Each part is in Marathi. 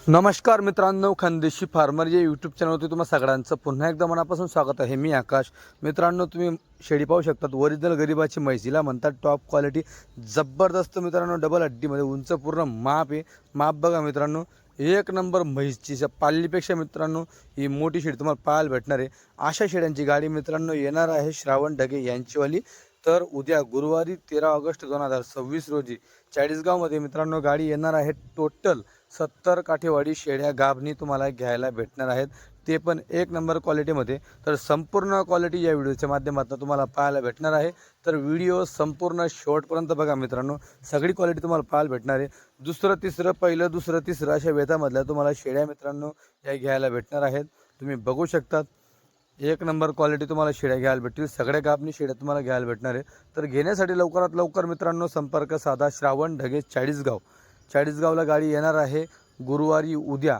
नमस्कार मित्रांनो, खानदेशी फार्मर या यूट्यूब चॅनलवरती तुम्हा सगळ्यांचं पुन्हा एकदा मनापासून स्वागत आहे। मी आकाश। मित्रांनो, तुम्ही शेळी पाहू शकतात, ओरिजिनल गरीबाची म्हैसीला म्हणतात टॉप क्वालिटी, जबरदस्त मित्रांनो, डबल हड्डीमध्ये उंच पूर्ण माप आहे। माप बघा मित्रांनो, एक नंबर म्हैसची पाल्लीपेक्षा मित्रांनो ही मोठी शेळी तुम्हाला पाहायला भेटणार आहे। अशा शेळ्यांची गाडी मित्रांनो येणार आहे श्रावण ढगे यांचीवाली। तर उद्या गुरुवारी 13 ऑगस्ट 2026 रोजी चाळीसगावमध्ये मित्रांनो गाडी येणार आहे। टोटल 70 काठेवाडी शेळ्या गाभणी तुम्हाला घ्यायला भेटणार आहेत, ते पण एक नंबर क्वालिटीमध्ये। तर संपूर्ण क्वालिटी या व्हिडिओच्या माध्यमातून तुम्हाला पाहायला भेटणार आहे। तर व्हिडिओ संपूर्ण शेवटपर्यंत बघा मित्रांनो, सगळी क्वालिटी तुम्हाला पाहायला भेटणार आहे। दुसरं तिसरं पहिलं दुसरं तिसरं अशा वेतामधल्या तुम्हाला शेळ्या मित्रांनो या घ्यायला भेटणार आहेत। तुम्ही बघू शकतात, एक नंबर क्वालिटी तुम्हाला शेळ्या घ्यायला भेटतील। सगळ्या गाभणी शेळ्या तुम्हाला घ्यायला भेटणार आहे। तर घेण्यासाठी लवकरात लवकर मित्रांनो संपर्क साधा। श्रावण ढगे चाळीसगावला गाडी येणार आहे गुरुवारी उद्या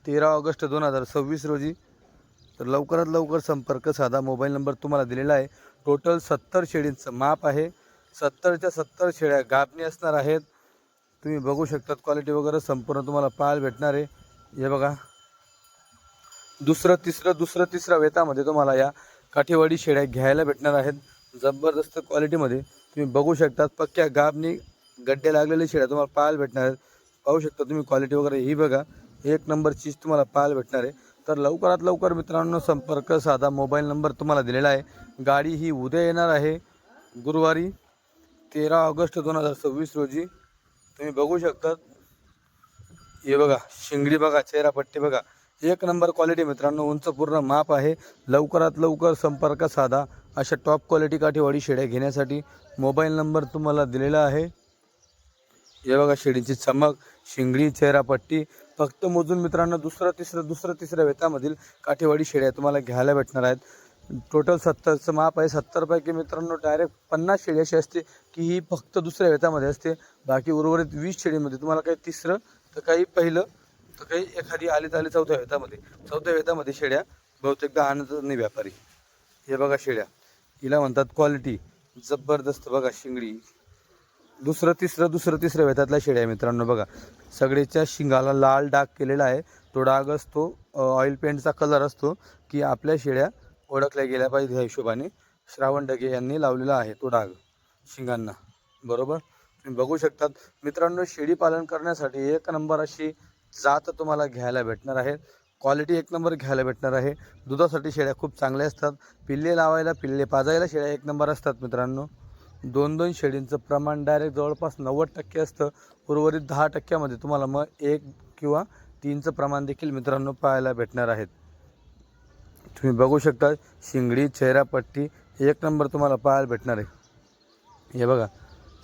13 ऑगस्ट 2026 रोजी। तर लवकरात लवकर संपर्क साधा। मोबाईल नंबर तुम्हाला दिलेला आहे। टोटल 70 शेळींचं माप आहे। 70च्या 70 शेळ्या गाभणी असणार आहेत। तुम्ही बघू शकतात, क्वालिटी वगैरे संपूर्ण तुम्हाला पाहायला भेटणार आहे। हे बघा, दुसरं तिसरं वेतामध्ये तुम्हाला या काठेवाडी शेळ्या घ्यायला भेटणार आहेत, जबरदस्त क्वालिटीमध्ये। तुम्ही बघू शकतात, पक्क्या गाभणी गड्डे लागलेले शेळ्या तुम्हाला पाहायला भेटणार आहेत। पाहू शकता तुम्ही क्वालिटी वगैरे ही बघा, एक नंबर चीज तुम्हाला पाहायला भेटणार आहे। तर लवकरात लवकर मित्रांनो संपर्क साधा। मोबाईल नंबर तुम्हाला दिलेला आहे। गाडी ही उद्या येणार आहे गुरुवारी 13 ऑगस्ट 2026 रोजी। तुम्ही बघू शकतात, हे बघा शिंगडी बघा, चेहरा पट्टी बघा, एक नंबर क्वालिटी मित्रांनो, उंच पूर्ण माप आहे। लवकरात लवकर संपर्क साधा अशा टॉप क्वालिटी काठीवाडी शेळ्या घेण्यासाठी। मोबाईल नंबर तुम्हाला दिलेला आहे। हे बघा शेळीची चमक, शिंगडी, चेहरा पट्टी, फक्त मोजून मित्रांनो दुसरं तिसऱ्या वेतामधील काठीवाडी शेळ्या तुम्हाला घ्यायला भेटणार आहेत। टोटल 70चं माप आहे। 70 पैकी मित्रांनो डायरेक्ट 50 शेळी अशी असते की ही फक्त दुसऱ्या वेतामध्ये असते। बाकी उर्वरित 20 शेळीमध्ये तुम्हाला काही तिसरं तर काही पहिलं तर काही एखादी आली चौथ्या वेतामध्ये शेळ्या बहुतेकदा आणत नाही व्यापारी। हे बघा शेळ्या, हिला म्हणतात क्वालिटी जबरदस्त। बघा शिंगडी, दुसरं तिसरं वेतातल्या शेळ्या मित्रांनो बघा, सगळ्याच्या शिंगाला लाल डाग केलेला आहे। तो डाग असतो ऑइल पेंटचा कलर असतो की आपल्या शेळ्या ओळखल्या गेल्या पाहिजे, ह्या हिशोबाने श्रावण ढगे यांनी लावलेला आहे तो डाग शिंगांना, बरोबर। तुम्ही बघू शकतात मित्रांनो, शेळी पालन करण्यासाठी एक नंबर अशी जात तुम्हाला घ्यायला भेटणार आहे। क्वालिटी एक नंबर घ्यायला भेटणार आहे। दुधासाठी शेळ्या खूप चांगल्या असतात, पिल्ले लावायला पिल्ले पाजायला शेळ्या एक नंबर असतात मित्रांनो। 2-2 शेळींचं प्रमाण डायरेक्ट जवळपास 90% असतं। उर्वरित 10%मध्ये तुम्हाला मग 1 किंवा 3चं प्रमाण देखील मित्रांनो पाहायला भेटणार आहेत। तुम्ही बघू शकता, शिंगडी, चेहरा पट्टी एक नंबर तुम्हाला पाहायला भेटणार आहे। हे बघा,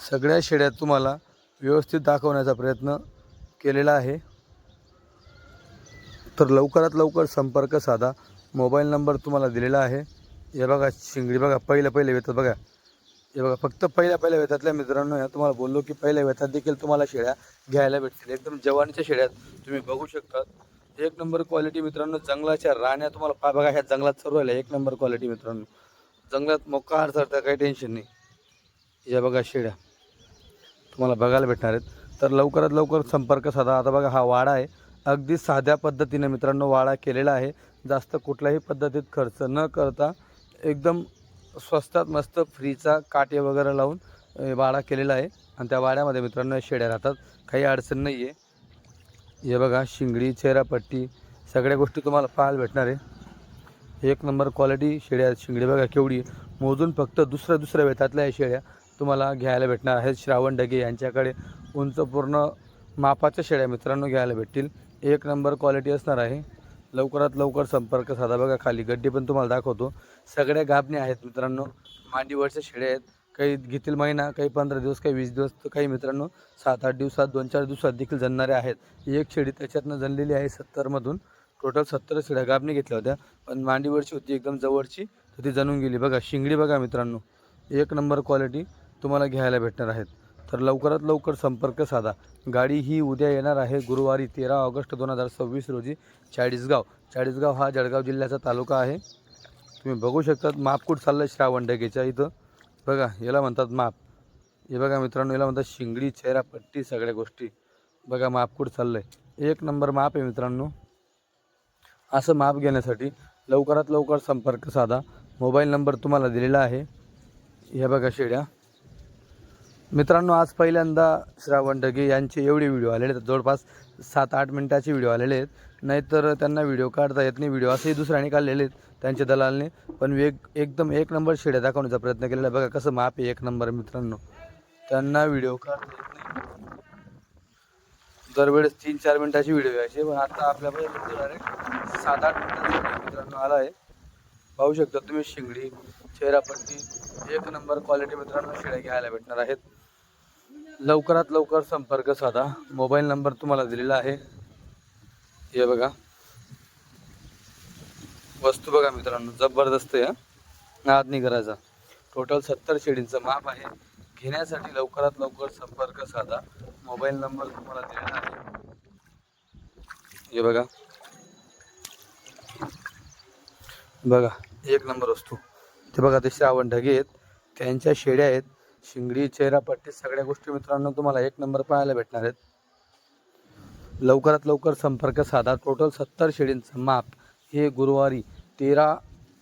सगळ्या शेळ्या तुम्हाला व्यवस्थित दाखवण्याचा प्रयत्न केलेला आहे। तर लवकरात लवकर संपर्क साधा। मोबाईल नंबर तुम्हाला दिलेला आहे। हे बघा शिंगडी बघा, पहिल्या वेतात बघा, हे बघा फक्त पहिल्या वेतातल्या मित्रांनो, या तुम्हाला बोललो की पहिल्या वेतात देखील तुम्हाला शेळ्या घ्यायला भेटतील। एकदम जवानीच्या शेळ्या तुम्ही बघू शकता, एक नंबर क्वालिटी मित्रांनो। जंगलाच्या राण्या तुम्हाला बघा, ह्या जंगलात सर्व राहिल्या, एक नंबर क्वालिटी मित्रांनो। जंगलात मोका हरता काही टेन्शन नाही। या बघा शेळ्या तुम्हाला बघायला भेटणार आहेत। तर लवकरात लवकर संपर्क साधा। आता बघा हा वाडा आहे, अगदी साध्या पद्धतीने मित्रांनो वाडा केलेला आहे। जास्त कुठल्याही पद्धतीत खर्च न करता एकदम स्वस्तात मस्त फ्रीचा काटे वगैरे लावून वाडा केलेला आहे। आणि त्या वाड्यामध्ये मित्रांनो शेळ्या राहतात, काही अडचण नाही आहे। हे बघा शिंगडी, चेहरा पट्टी सगळ्या गोष्टी तुम्हाला पाहायला भेटणार आहे। एक नंबर क्वालिटी शेळ्या। शिंगडी बघा केवढी, मोजून फक्त दुसऱ्या वेतातल्या शेळ्या तुम्हाला घ्यायला भेटणार आहेत। श्रावण ढगे यांच्याकडे उंच पूर्ण मापाच्या शेळ्या मित्रांनो घ्यायला भेटतील, एक नंबर क्वालिटी असणार आहे। लवकरात लवकर संपर्क साधा। बघा खाली गड्डी पण तुम्हाला दाखवतो, सगळ्या गाभणी आहेत मित्रांनो, मांडीवरच्या शेळ्या आहेत। काही घेतील महिना, काही 15 दिवस, काही 20 दिवस, तर काही मित्रांनो 7-8 दिवसात, 2-4 दिवसात देखील जनणाऱ्या आहेत। एक शेळी त्याच्यातनं जनलेली आहे 70मधून। टोटल 70 शेळ्या गाभणी घेतल्या होत्या, पण मांडीवरची होती एकदम जवळची, तर ती जनून गेली। बघा शिंगडी बघा मित्रांनो, एक नंबर क्वालिटी तुम्हाला घ्यायला भेटणार आहेत। तर लवकरात लवकर संपर्क साधा। गाडी ही उद्या येणार आहे गुरुवारी 13 ऑगस्ट 2026 रोजी चाळीसगाव हा जळगाव जिल्ह्याचा तालुका आहे। तुम्ही बघू शकतात माप कुठं चाललं श्रावण ढगेच्या इथं बघा, याला म्हणतात माप। हे बघा मित्रांनो, याला म्हणतात शिंगडी, चेहरा पट्टी सगळ्या गोष्टी बघा माप कुठं चाललं आहे, एक नंबर माप आहे मित्रांनो. असं माप घेण्यासाठी लवकरात लवकर संपर्क साधा. मोबाईल नंबर तुम्हाला दिलेला आहे. हे बघा शेळ्या मित्रांनो, आज पहिल्यांदा श्रावण ढगे यांचे एवढे व्हिडिओ आलेले आहेत, जवळपास 7-8 मिनिटाचे व्हिडिओ आलेले आहेत. नाहीतर त्यांना व्हिडिओ काढता येत नाही. व्हिडिओ असेही दुसऱ्याने काढलेले आहेत त्यांच्या दलालने, पण एकदम एक नंबर शेळ्या दाखवण्याचा प्रयत्न केलेला आहे. बघा कसं माप आहे, एक नंबर मित्रांनो. त्यांना व्हिडिओ काढता येत नाही. दरवेळेस 3-4 मिनिटाची व्हिडिओ यायचे, पण आता आपल्याकडे डायरेक्ट 7-8 मिनिटाचा मित्रांनो आला आहे. पाहू शकता तुम्ही, शिंगडी, चेहरापट्टी, एक नंबर क्वालिटी मित्रांनो शेळ्या घ्यायला भेटणार आहेत. लवकरात लवकर संपर्क साधा. मोबाईल नंबर तुम्हाला दिलेला आहे. हे बघा वस्तू बघा मित्रांनो, जबरदस्त आहे. नाद नाही करायचा. टोटल 70 शेळींचं माप आहे. घेण्यासाठी लवकरात लवकर संपर्क साधा. मोबाईल नंबर तुम्हाला दिलेला आहे. हे बघा बघा एक नंबर वस्तू. ते बघा ते श्रावण ढगे आहेत, त्यांच्या शेळ्या आहेत. शिंगडी, चेहरापट्टी सगळ्या गोष्टी मित्रांनो तुम्हाला एक नंबर पाहायला भेटणार आहेत. लवकरात लवकर संपर्क साधा. टोटल 70 शेळींचं माप हे गुरुवारी 13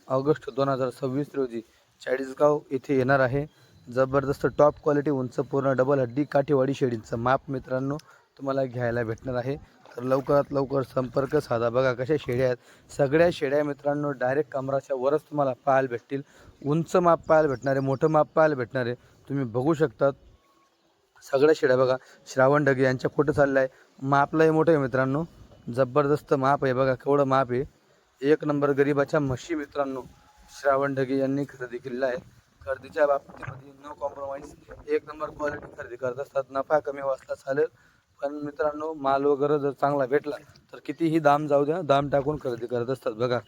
ऑगस्ट 2026 रोजी चाळीसगाव येथे येणार आहे. जबरदस्त टॉप क्वालिटी, उंच, पूर्ण डबल हड्डी, काठीवाडी शेळींचं माप मित्रांनो तुम्हाला घ्यायला भेटणार आहे. तर लवकरात लवकर संपर्क साधा. बघा कशा शेळ्या आहेत, सगळ्या शेळ्या मित्रांनो डायरेक्ट कमराच्या वरच तुम्हाला पाहायला भेटतील. उंच माप पाहायला भेटणार आहे, मोठं माप पाहायला भेटणार आहे. तुम्ही बघू शकतात सगळ्या शेळ्या. बघा श्रावण ढगे यांच्या कुठं चाललं आहे, मापलाही मोठं आहे मित्रांनो. जबरदस्त माप आहे. बघा केवढं माप आहे. एक नंबर गरीबाच्या म्हशी मित्रांनो श्रावण ढगे यांनी खरेदी केलेला आहे. खरेदीच्या बाबतीमध्ये नो कॉम्प्रोमाइज, एक नंबर क्वालिटी खरेदी करत असतात. नफा कमी वाजता चालेल, पण मित्रांनो माल वगैरे जर चांगला भेटला तर कितीही दाम जाऊ द्या, दाम टाकून खरेदी करत असतात. बघा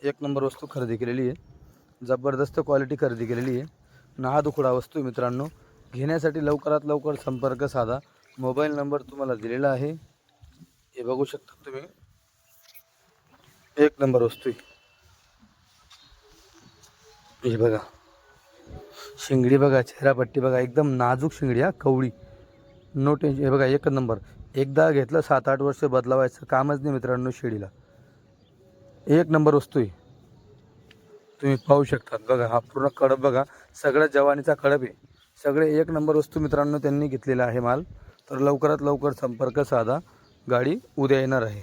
एक नंबर वस्तू खरेदी केलेली आहे. जबरदस्त क्वालिटी खरेदी केलेली आहे. नादुखडा वस्तू मित्रांनो. घेण्यासाठी लवकरात लवकर संपर्क साधा. मोबाईल नंबर तुम्हाला दिलेला आहे. हे बघू शकता तुम्ही, एक नंबर वस्तू आहे. हे बघा शिंगडी, बघा चेहरापट्टी, बघा एकदम नाजूक शिंगडी, हा कवळी, नो टेन्शन. हे बघा एक नंबर. एकदा घेतलं 7-8 वर्ष बदलावायचं कामच नाही मित्रांनो शेळीला. एक नंबर वस्तू आहे. तुम्ही पाहू शकता. बघा हा पूर्ण कडप, बघा सगळ्या जवानीचा कडप आहे. सगळे एक नंबर वस्तू मित्रांनो त्यांनी घेतलेला आहे माल. तर लवकरात लवकर संपर्क साधा. गाडी उद्या येणार आहे.